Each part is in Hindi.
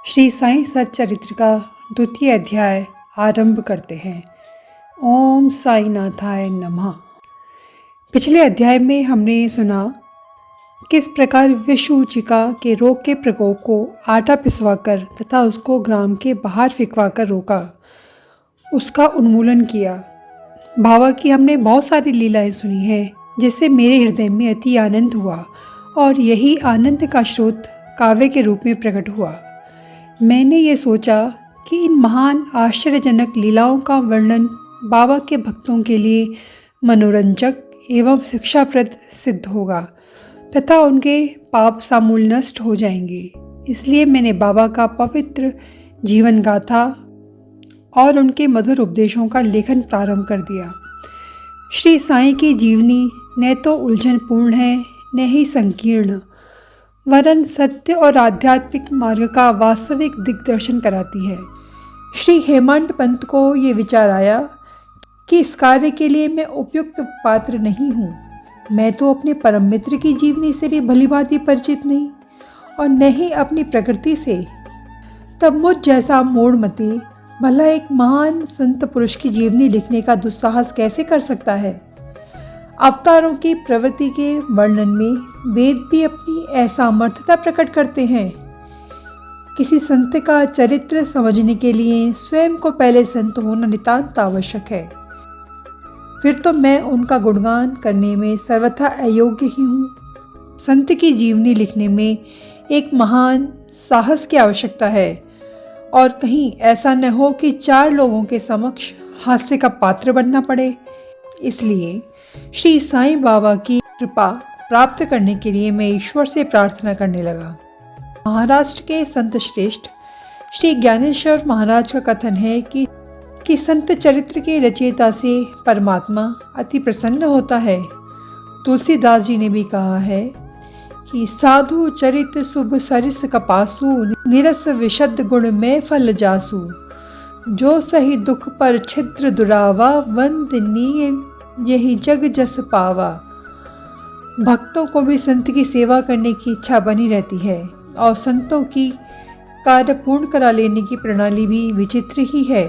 श्री साईं सच्चरित्र का द्वितीय अध्याय आरंभ करते हैं। ओम साईनाथाय नमः। पिछले अध्याय में हमने सुना किस प्रकार विषूचिका के रोग के प्रकोप को आटा पिसवाकर तथा उसको ग्राम के बाहर फिकवाकर रोका, उसका उन्मूलन किया। बाबा की हमने बहुत सारी लीलाएं सुनी हैं, जिससे मेरे हृदय में अति आनंद हुआ और यही आनंद का स्रोत काव्य के रूप में प्रकट हुआ। मैंने ये सोचा कि इन महान आश्चर्यजनक लीलाओं का वर्णन बाबा के भक्तों के लिए मनोरंजक एवं शिक्षाप्रद सिद्ध होगा तथा उनके पाप समूल नष्ट हो जाएंगे। इसलिए मैंने बाबा का पवित्र जीवन गाथा और उनके मधुर उपदेशों का लेखन प्रारंभ कर दिया। श्री साईं की जीवनी न तो उलझनपूर्ण है न ही संकीर्ण, वरन सत्य और आध्यात्मिक मार्ग का वास्तविक दिग्दर्शन कराती है। श्री हेमंत पंत को ये विचार आया कि इस कार्य के लिए मैं उपयुक्त पात्र नहीं हूँ। मैं तो अपने परम मित्र की जीवनी से भी भलीभांति परिचित नहीं और न ही अपनी प्रकृति से। तब मुझ जैसा मूढ़मती भला एक महान संत पुरुष की जीवनी लिखने का दुस्साहस कैसे कर सकता है। अवतारों की प्रवृत्ति के वर्णन में वेद भी अपनी असामर्थ्यता प्रकट करते हैं। किसी संत का चरित्र समझने के लिए स्वयं को पहले संत होना नितांत आवश्यक है। फिर तो मैं उनका गुणगान करने में सर्वथा अयोग्य ही हूँ। संत की जीवनी लिखने में एक महान साहस की आवश्यकता है और कहीं ऐसा न हो कि 4 लोगों के समक्ष हास्य का पात्र बनना पड़े। इसलिए श्री साईं बाबा की कृपा प्राप्त करने के लिए मैं ईश्वर से प्रार्थना करने लगा। महाराष्ट्र के संत श्रेष्ठ श्री ज्ञानेश्वर महाराज का कथन है कि संत चरित्र के रचयिता से परमात्मा अति प्रसन्न होता है। तुलसीदास जी ने भी कहा है कि साधु चरित शुभ सरिस कपासु, निरस विशद गुण में फल जासु, जो सही दुख पर छिद्र दुरावा, वंदनीय यही जग जस पावा। भक्तों को भी संत की सेवा करने की इच्छा बनी रहती है और संतों की कार्य पूर्ण करा लेने की प्रणाली भी विचित्र ही है।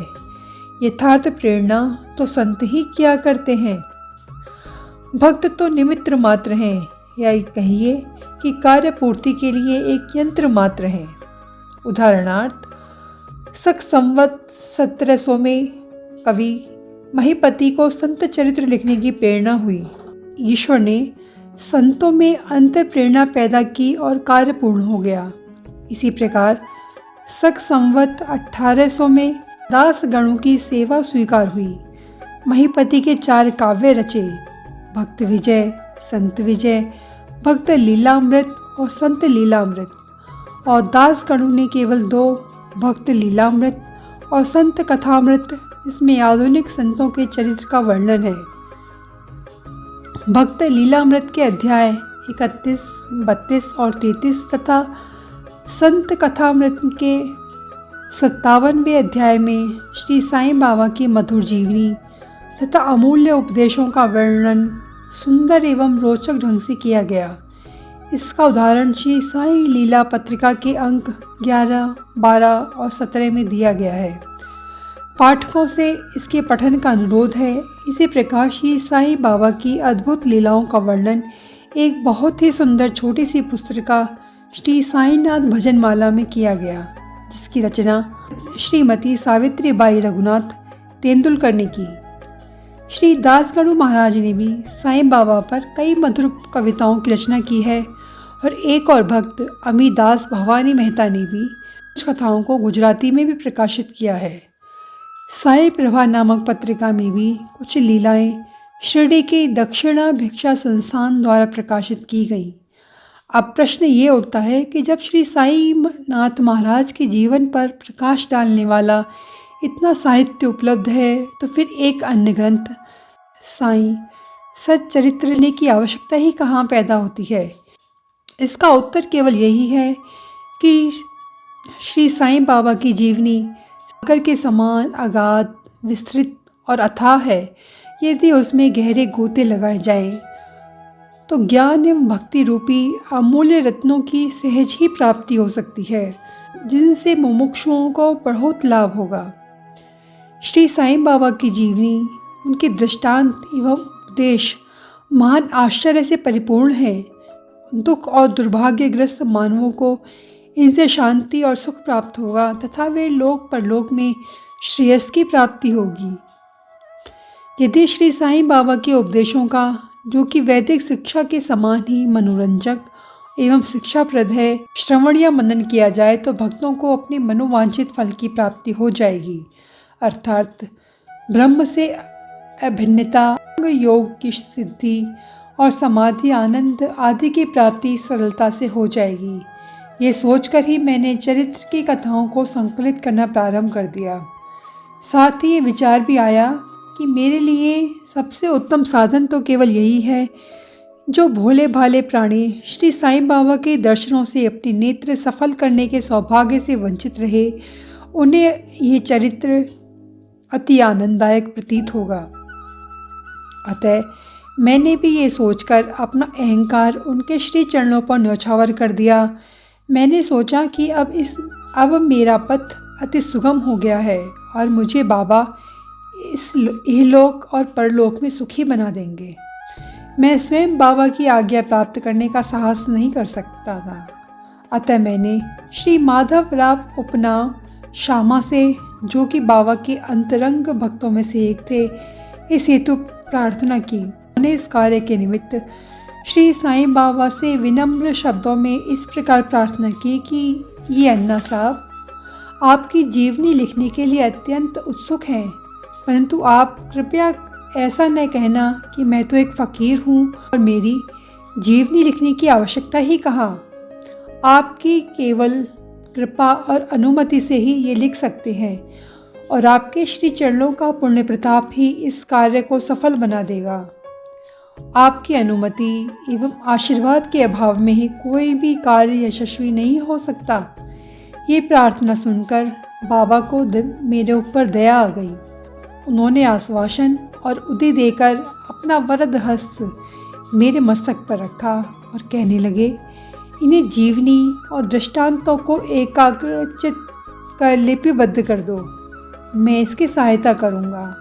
यथार्थ प्रेरणा तो संत ही किया करते हैं। भक्त तो निमित्त मात्र हैं, या कहिए कि कार्य पूर्ति के लिए एक यंत्र मात्र हैं। उदाहरणार्थ, सक संवत 1700 में कवि महीपति को संत चरित्र लिखने की प्रेरणा हुई। ईश्वर ने संतों में अंतर प्रेरणा पैदा की और कार्य पूर्ण हो गया। इसी प्रकार सक संवत 1800 में दास गणों की सेवा स्वीकार हुई। महीपति के 4 काव्य रचे, भक्त विजय, संत विजय, भक्त लीलामृत और संत लीलामृत, और दास गणों ने केवल 2, भक्त लीलामृत और संत कथामृत। इसमें आधुनिक संतों के चरित्र का वर्णन है। भक्त लीलामृत के अध्याय 31, 32 और 33 तथा संत कथामृत के 57वें अध्याय में श्री साईं बाबा की मधुर जीवनी तथा अमूल्य उपदेशों का वर्णन सुंदर एवं रोचक ढंग से किया गया। इसका उदाहरण श्री साईं लीला पत्रिका के अंक 11, 12 और 17 में दिया गया है। पाठकों से इसके पठन का अनुरोध है। इसी प्रकार श्री साईं बाबा की अद्भुत लीलाओं का वर्णन एक बहुत ही सुंदर छोटी सी पुस्तिका श्री साईनाथ भजनमाला में किया गया, जिसकी रचना श्रीमती सावित्री बाई रघुनाथ तेंदुलकर ने की। श्री दासगणु महाराज ने भी साईं बाबा पर कई मधुर कविताओं की रचना की है और एक और भक्त अमीदास भवानी मेहता ने भी कुछ कथाओं को गुजराती में भी प्रकाशित किया है। साईं प्रभा नामक पत्रिका में भी कुछ लीलाएं शिरडी के दक्षिणा भिक्षा संस्थान द्वारा प्रकाशित की गईं। अब प्रश्न ये उठता है कि जब श्री साईं नाथ महाराज के जीवन पर प्रकाश डालने वाला इतना साहित्य उपलब्ध है, तो फिर एक अन्य ग्रंथ साईं सच्चरित्र लिखने की आवश्यकता ही कहाँ पैदा होती है। इसका उत्तर केवल यही है कि श्री साईं बाबा की जीवनी सागर के समान अगाध, विस्तृत और अथाह है। यदि उसमें गहरे गोते लगाए जाएं तो ज्ञान एवं भक्ति रूपी अमूल्य रत्नों की सहज ही प्राप्ति हो सकती है, जिनसे मुमुक्षुओं को बहुत लाभ होगा। श्री साईं बाबा की जीवनी, उनके दृष्टांत एवं उपदेश महान आश्चर्य से परिपूर्ण है। दुख और दुर्भाग्यग्रस्त मानवों को इनसे शांति और सुख प्राप्त होगा तथा वे लोक परलोक में श्रेयस की प्राप्ति होगी। यदि श्री साईं बाबा के उपदेशों का, जो कि वैदिक शिक्षा के समान ही मनोरंजक एवं शिक्षाप्रद है, श्रवण या मनन किया जाए तो भक्तों को अपने मनोवांछित फल की प्राप्ति हो जाएगी, अर्थात ब्रह्म से अभिन्नता, योग की सिद्धि और समाधि आनंद आदि की प्राप्ति सरलता से हो जाएगी। ये सोचकर ही मैंने चरित्र की कथाओं को संकलित करना प्रारंभ कर दिया। साथ ही ये विचार भी आया कि मेरे लिए सबसे उत्तम साधन तो केवल यही है, जो भोले भाले प्राणी श्री साईं बाबा के दर्शनों से अपने नेत्र सफल करने के सौभाग्य से वंचित रहे, उन्हें ये चरित्र अति आनंददायक प्रतीत होगा। अतः मैंने भी ये सोचकर अपना अहंकार उनके श्री चरणों पर न्यौछावर कर दिया। मैंने सोचा कि अब मेरा पथ अति सुगम हो गया है और मुझे बाबा इस इहलोक और परलोक में सुखी बना देंगे। मैं स्वयं बाबा की आज्ञा प्राप्त करने का साहस नहीं कर सकता था। अतः मैंने श्री माधव राव उपनाम श्यामा से, जो कि बाबा के अंतरंग भक्तों में से एक थे, इस हेतु प्रार्थना की। उन्होंने इस कार्य के निमित्त श्री साईं बाबा से विनम्र शब्दों में इस प्रकार प्रार्थना की कि ये अन्ना साहब आपकी जीवनी लिखने के लिए अत्यंत उत्सुक हैं, परंतु आप कृपया ऐसा न कहना कि मैं तो एक फ़कीर हूँ और मेरी जीवनी लिखने की आवश्यकता ही कहाँ। आपकी केवल कृपा और अनुमति से ही ये लिख सकते हैं और आपके श्री चरणों का पुण्य प्रताप ही इस कार्य को सफल बना देगा। आपकी अनुमति एवं आशीर्वाद के अभाव में ही कोई भी कार्य यशस्वी नहीं हो सकता। ये प्रार्थना सुनकर बाबा को मेरे ऊपर दया आ गई। उन्होंने आश्वासन और उदी देकर अपना वरद हस्त मेरे मस्तक पर रखा और कहने लगे, इन्हें जीवनी और दृष्टांतों को एकाग्रचित कर लिपिबद्ध कर दो। मैं इसकी सहायता करूँगा।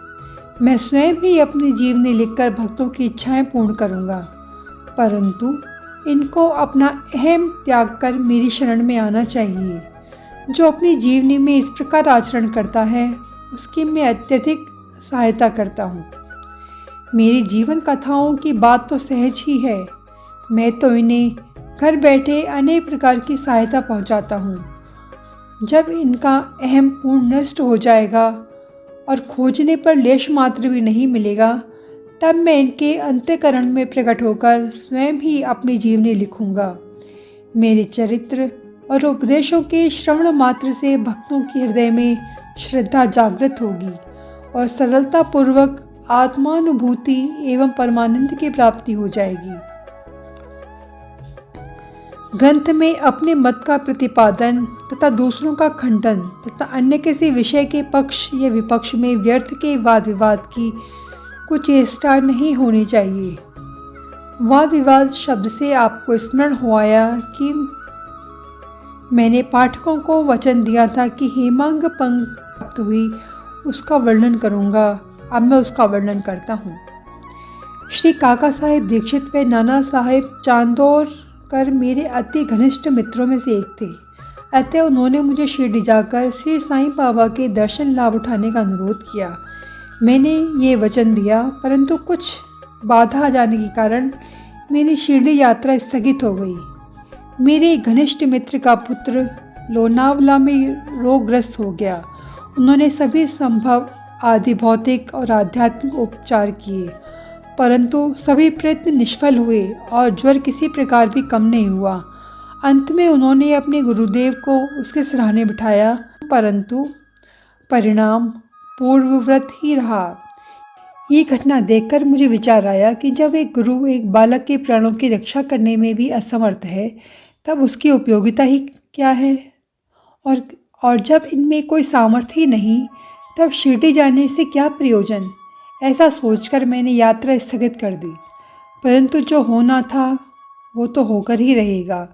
मैं स्वयं ही अपनी जीवनी लिखकर भक्तों की इच्छाएं पूर्ण करूँगा, परंतु इनको अपना अहम त्याग कर मेरी शरण में आना चाहिए। जो अपनी जीवनी में इस प्रकार आचरण करता है, उसकी मैं अत्यधिक सहायता करता हूँ। मेरी जीवन कथाओं की बात तो सहज ही है। मैं तो इन्हें घर बैठे अनेक प्रकार की सहायता पहुँचाता हूँ। जब इनका अहम पूर्ण नष्ट हो जाएगा और खोजने पर लेश मात्र भी नहीं मिलेगा, तब मैं इनके अंतःकरण में प्रकट होकर स्वयं ही अपनी जीवनी लिखूँगा। मेरे चरित्र और उपदेशों के श्रवण मात्र से भक्तों के हृदय में श्रद्धा जागृत होगी और सरलतापूर्वक आत्मानुभूति एवं परमानंद की प्राप्ति हो जाएगी। ग्रंथ में अपने मत का प्रतिपादन तथा दूसरों का खंडन तथा अन्य किसी विषय के पक्ष या विपक्ष में व्यर्थ के वाद विवाद की कुछ चेष्टा नहीं होनी चाहिए। वाद विवाद शब्द से आपको स्मरण हो आया कि मैंने पाठकों को वचन दिया था कि हेमांग पंग प्राप्त हुई उसका वर्णन करूँगा। अब मैं उसका वर्णन करता हूँ। श्री काका साहेब दीक्षित व नाना साहेब चांदोरकर मेरे अति घनिष्ठ मित्रों में से एक थे। अतः उन्होंने मुझे शिरडी जाकर श्री साईं बाबा के दर्शन लाभ उठाने का अनुरोध किया। मैंने ये वचन दिया, परंतु कुछ बाधा आ जाने के कारण मेरी शिरडी यात्रा स्थगित हो गई। मेरे घनिष्ठ मित्र का पुत्र लोनावला में रोगग्रस्त हो गया। उन्होंने सभी संभव आदि भौतिक और आध्यात्मिक उपचार किए, परंतु सभी प्रयत्न निष्फल हुए और ज्वर किसी प्रकार भी कम नहीं हुआ। अंत में उन्होंने अपने गुरुदेव को उसके सिरहाने बिठाया, परंतु परिणाम पूर्ववत ही रहा। ये घटना देखकर मुझे विचार आया कि जब एक गुरु एक बालक के प्राणों की रक्षा करने में भी असमर्थ है, तब उसकी उपयोगिता ही क्या है। और जब इनमें कोई सामर्थ्य ही नहीं, तब शिरडी जाने से क्या प्रयोजन। ऐसा सोचकर मैंने यात्रा स्थगित कर दी। परंतु जो होना था वो तो होकर ही रहेगा,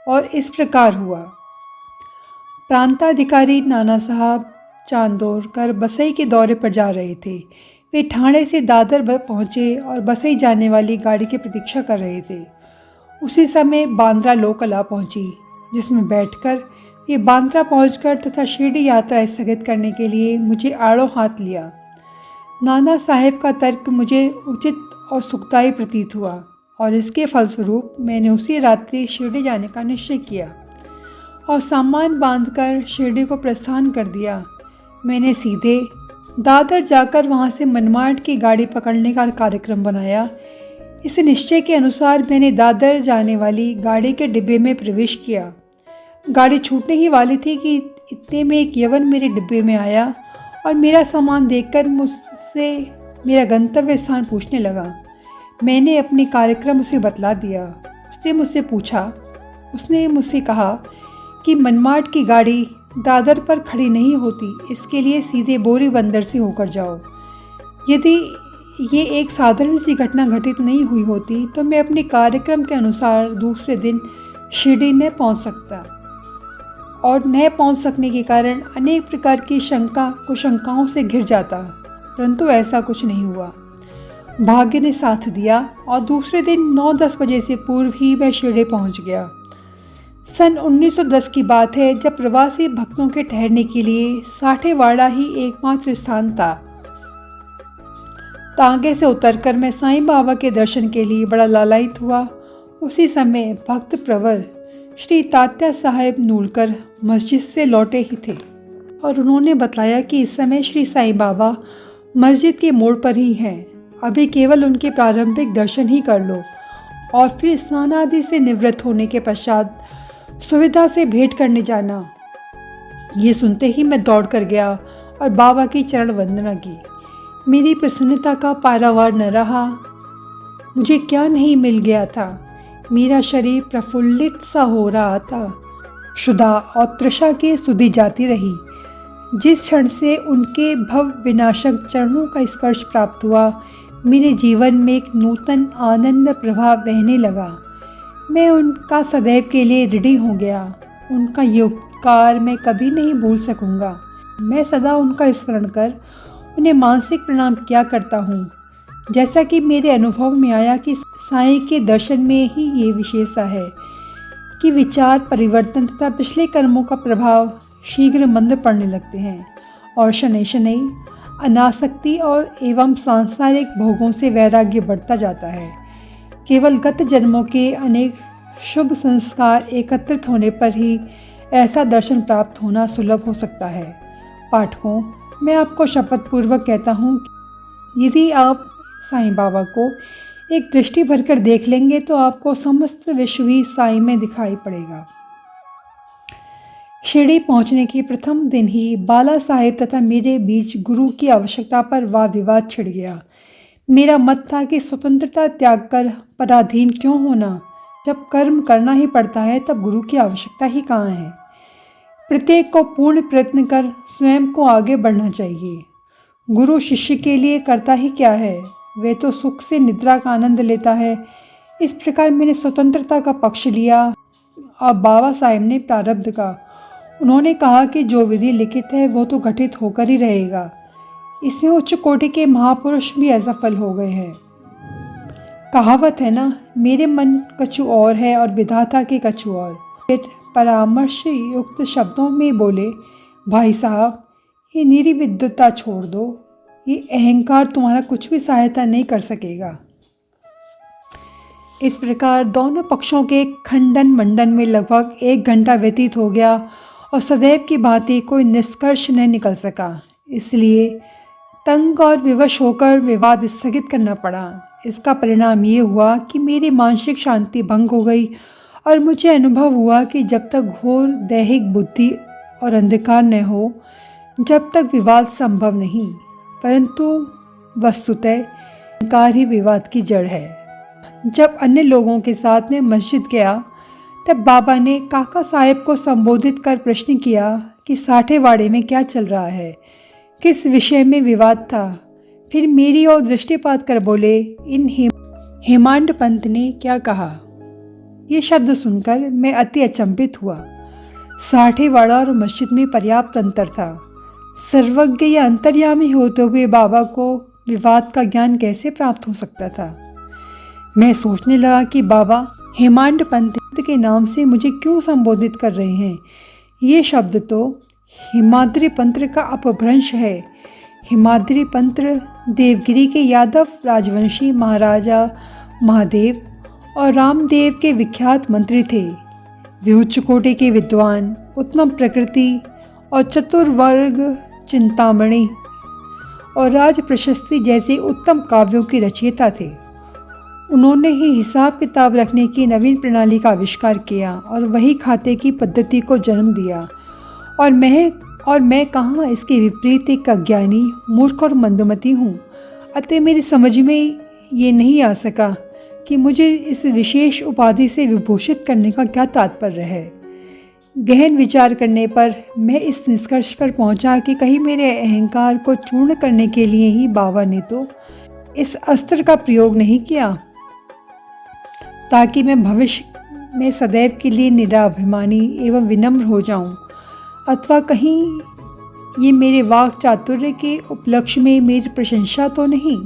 और इस प्रकार हुआ। प्रांताधिकारी नाना साहब चांदोरकर बसई के दौरे पर जा रहे थे। वे ठाणे से दादर पहुँचे और बसई जाने वाली गाड़ी की प्रतीक्षा कर रहे थे। उसी समय बांद्रा लोकल आ पहुँची, जिसमें बैठकर वे बांद्रा पहुंचकर तथा शिरडी यात्रा स्थगित करने के लिए मुझे आड़ों हाथ लिया। नाना साहेब का तर्क मुझे उचित और सुखदायी प्रतीत हुआ, और इसके फलस्वरूप मैंने उसी रात्रि शिरडी जाने का निश्चय किया और सामान बांधकर शिरडी को प्रस्थान कर दिया। मैंने सीधे दादर जाकर वहां से मनमाड की गाड़ी पकड़ने का कार्यक्रम बनाया। इस निश्चय के अनुसार मैंने दादर जाने वाली गाड़ी के डिब्बे में प्रवेश किया। गाड़ी छूटने ही वाली थी कि इतने में एक यवन मेरे डिब्बे में आया और मेरा सामान देखकर मुझसे मेरा गंतव्य स्थान पूछने लगा। मैंने अपने कार्यक्रम उसे बतला दिया। उसने मुझसे कहा कि मनमाड की गाड़ी दादर पर खड़ी नहीं होती, इसके लिए सीधे बोरी बंदर से होकर जाओ। यदि ये एक साधारण सी घटना घटित नहीं हुई होती तो मैं अपने कार्यक्रम के अनुसार दूसरे दिन शिरडी न पहुंच सकता, और न पहुंच सकने के कारण अनेक प्रकार की कुशंकाओं से घिर जाता, परंतु ऐसा कुछ नहीं हुआ। भाग्य ने साथ दिया और दूसरे दिन 9-10 बजे से पूर्व ही मैं शिरडी पहुंच गया। सन 1910 की बात है, जब प्रवासी भक्तों के ठहरने के लिए साठेवाड़ा ही एकमात्र स्थान था। तांगे से उतरकर मैं साईं बाबा के दर्शन के लिए बड़ा लालायित हुआ। उसी समय भक्त प्रवर श्री तात्या साहेब नूलकर मस्जिद से लौटे ही थे, और उन्होंने बतलाया कि इस समय श्री साईं बाबा मस्जिद के मोड़ पर ही हैं। अभी केवल उनके प्रारंभिक दर्शन ही कर लो और फिर स्नान आदि से निवृत्त होने के पश्चात सुविधा से भेंट करने जाना। ये सुनते ही मैं दौड़ कर गया और बाबा की चरण वंदना की। मेरी प्रसन्नता का पारावार न रहा। मुझे क्या नहीं मिल गया था। मेरा शरीर प्रफुल्लित सा हो रहा था। क्षुधा और तृषा की सुधि जाती रही। जिस क्षण से उनके भव विनाशक चरणों का स्पर्श प्राप्त हुआ, मेरे जीवन में एक नूतन आनंद प्रवाह बहने लगा। मैं उनका सदैव के लिए ऋणी हो गया। उनका ये उपकार मैं कभी नहीं भूल सकूंगा। मैं सदा उनका स्मरण कर उन्हें मानसिक प्रणाम किया करता हूँ। जैसा कि मेरे अनुभव में आया कि साईं के दर्शन में ही ये विशेषता है कि विचार परिवर्तन तथा पिछले कर्मों का प्रभाव शीघ्र मंद पड़ने लगते हैं, और शनै शनै अनासक्ति और एवं सांसारिक भोगों से वैराग्य बढ़ता जाता है। केवल गत जन्मों के अनेक शुभ संस्कार एकत्रित होने पर ही ऐसा दर्शन प्राप्त होना सुलभ हो सकता है। पाठकों, मैं आपको शपथ पूर्वक कहता हूँ, यदि आप साईं बाबा को एक दृष्टि भरकर देख लेंगे तो आपको समस्त विश्व ही साईं में दिखाई पड़ेगा। शिरडी पहुंचने के प्रथम दिन ही बाला साहेब तथा मेरे बीच गुरु की आवश्यकता पर वाद विवाद छिड़ गया। मेरा मत था कि स्वतंत्रता त्याग कर पराधीन क्यों होना। जब कर्म करना ही पड़ता है तब गुरु की आवश्यकता ही कहाँ है। प्रत्येक को पूर्ण प्रयत्न कर स्वयं को आगे बढ़ना चाहिए। गुरु शिष्य के लिए करता ही क्या है, वे तो सुख से निद्रा का आनंद लेता है। इस प्रकार मैंने स्वतंत्रता का पक्ष लिया और बाबा साहेब ने प्रारब्ध का। उन्होंने कहा कि जो विधि लिखित है वो तो घटित होकर ही रहेगा। इसमें उच्च कोटि के महापुरुष भी असफल हो गए हैं। कहावत है ना, मेरे मन कछु और है और विधाता के कछु और। फिर परामर्श युक्त शब्दों में बोले, भाई साहब ये निर्विद्युता छोड़ दो, ये अहंकार तुम्हारा कुछ भी सहायता नहीं कर सकेगा। इस प्रकार दोनों पक्षों के खंडन मंडन में लगभग 1 घंटा व्यतीत हो गया और सदैव की भांति कोई निष्कर्ष न निकल सका। इसलिए तंग और विवश होकर विवाद स्थगित करना पड़ा। इसका परिणाम ये हुआ कि मेरी मानसिक शांति भंग हो गई और मुझे अनुभव हुआ कि जब तक घोर दैहिक बुद्धि और अंधकार न हो, जब तक विवाद संभव नहीं, परंतु वस्तुतः अहंकार ही विवाद की जड़ है। जब अन्य लोगों के साथ में मस्जिद गया तब बाबा ने काका साहेब को संबोधित कर प्रश्न किया कि साठेवाड़े में क्या चल रहा है, किस विषय में विवाद था। फिर मेरी ओर दृष्टिपात कर बोले, इन हेमांड पंत ने क्या कहा? ये शब्द सुनकर मैं अति अचंभित हुआ। साठेवाड़ा और मस्जिद में पर्याप्त अंतर था। सर्वज्ञ या अंतर्यामी होते हुए बाबा को विवाद का ज्ञान कैसे प्राप्त हो सकता था? मैं सोचने लगा कि बाबा हेमांड पंत के नाम से मुझे क्यों संबोधित कर रहे हैं। ये शब्द तो हिमाद्री पंत का अपभ्रंश है। हिमाद्री पंत देवगिरी के यादव राजवंशी महाराजा महादेव और रामदेव के विख्यात मंत्री थे। वे उच्च कोटि के विद्वान, उत्तम प्रकृति और चतुर्वर्ग चिंतामणि और राज प्रशस्ति जैसे उत्तम काव्यों के रचयिता थे। उन्होंने ही हिसाब किताब रखने की नवीन प्रणाली का आविष्कार किया और वही खाते की पद्धति को जन्म दिया। और मैं कहाँ इसके विपरीत एक अज्ञानी, मूर्ख और मंदमती हूँ। अतः मेरी समझ में ये नहीं आ सका कि मुझे इस विशेष उपाधि से विभूषित करने का क्या तात्पर्य है। गहन विचार करने पर मैं इस निष्कर्ष पर पहुंचा कि कहीं मेरे अहंकार को चूर्ण करने के लिए ही बाबा ने तो इस अस्त्र का प्रयोग नहीं किया, ताकि मैं भविष्य में सदैव के लिए निराभिमानी एवं विनम्र हो जाऊं, अथवा कहीं ये मेरे वाक चातुर्य के उपलक्ष्य में मेरी प्रशंसा तो नहीं।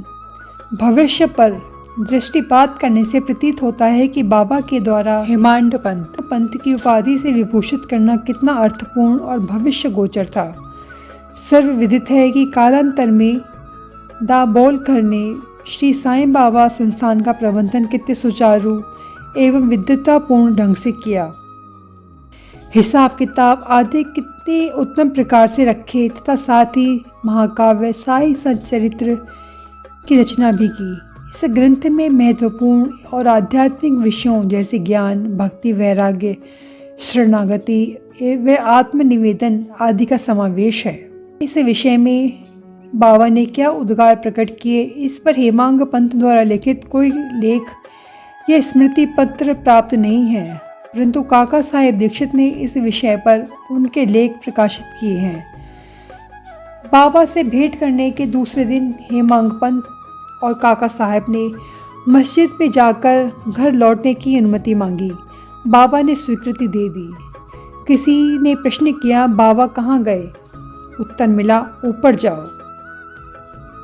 भविष्य पर दृष्टिपात करने से प्रतीत होता है कि बाबा के द्वारा हेमांड पंत की उपाधि से विभूषित करना कितना अर्थपूर्ण और भविष्य गोचर था। सर्वविदित है कि कालांतर में दाभोलकर ने श्री साईं बाबा संस्थान का प्रबंधन कितने सुचारू एवं विद्वतापूर्ण ढंग से किया। हिसाब किताब आदि कितने उत्तम प्रकार से रखे तथा साथ ही महाकाव्य साईं सच्चरित्र की रचना भी की। इस ग्रंथ में महत्वपूर्ण और आध्यात्मिक विषयों जैसे ज्ञान, भक्ति, वैराग्य, शरणागति व आत्मनिवेदन आदि का समावेश है। इस विषय में बाबा ने क्या उद्गार प्रकट किए, इस पर हेमांग पंत द्वारा लिखित कोई लेख या स्मृति पत्र प्राप्त नहीं है, परंतु काका साहेब दीक्षित ने इस विषय पर उनके लेख प्रकाशित किए हैं। बाबा से भेंट करने के दूसरे दिन हेमांग पंत और काका साहब ने मस्जिद में जाकर घर लौटने की अनुमति मांगी। बाबा ने स्वीकृति दे दी। किसी ने प्रश्न किया, बाबा कहाँ गए? उत्तर मिला, ऊपर जाओ।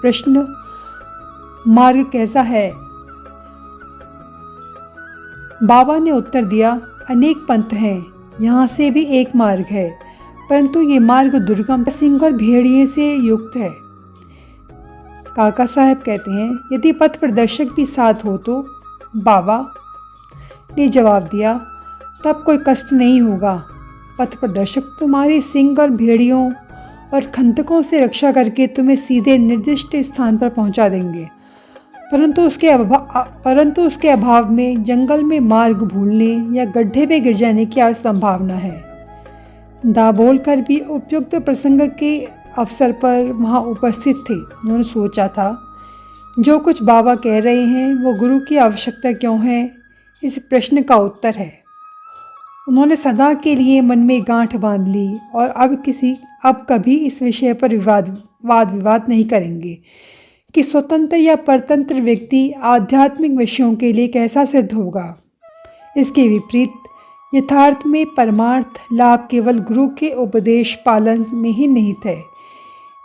प्रश्न, मार्ग कैसा है? बाबा ने उत्तर दिया, अनेक पंथ हैं, यहाँ से भी एक मार्ग है, परंतु ये मार्ग दुर्गम, सिंह और भेड़िए से युक्त है। काका साहब कहते हैं, यदि पथ प्रदर्शक भी साथ हो तो? बाबा ने जवाब दिया, तब कोई कष्ट नहीं होगा। पथ प्रदर्शक तुम्हारे सिंह और भेड़ियों और खंतकों से रक्षा करके तुम्हें सीधे निर्दिष्ट स्थान पर पहुंचा देंगे, परंतु उसके अभाव में जंगल में मार्ग भूलने या गड्ढे में गिर जाने की संभावना है। दाभोलकर भी उपयुक्त प्रसंग के अवसर पर वहाँ उपस्थित थे। उन्होंने सोचा था, जो कुछ बाबा कह रहे हैं वो गुरु की आवश्यकता क्यों है, इस प्रश्न का उत्तर है। उन्होंने सदा के लिए मन में गांठ बांध ली और अब कभी इस विषय पर वाद विवाद नहीं करेंगे कि स्वतंत्र या परतंत्र व्यक्ति आध्यात्मिक विषयों के लिए कैसा सिद्ध होगा। इसके विपरीत यथार्थ में परमार्थ लाभ केवल गुरु के उपदेश पालन में ही निहित है।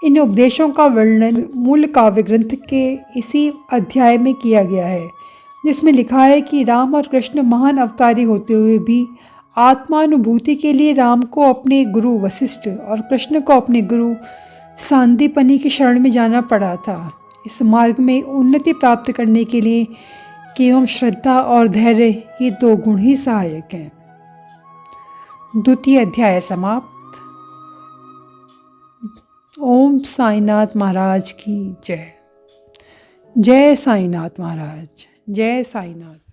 इन उपदेशों का वर्णन मूल काव्य ग्रंथ के इसी अध्याय में किया गया है, जिसमें लिखा है कि राम और कृष्ण महान अवतारी होते हुए भी आत्मानुभूति के लिए राम को अपने गुरु वशिष्ठ और कृष्ण को अपने गुरु सांदीपनि की शरण में जाना पड़ा था। इस मार्ग में उन्नति प्राप्त करने के लिए केवल श्रद्धा और धैर्य ये दो गुण ही सहायक हैं। द्वितीय अध्याय समाप्त। ओम साईनाथ महाराज की जय। जय साईनाथ महाराज। जय साईनाथ।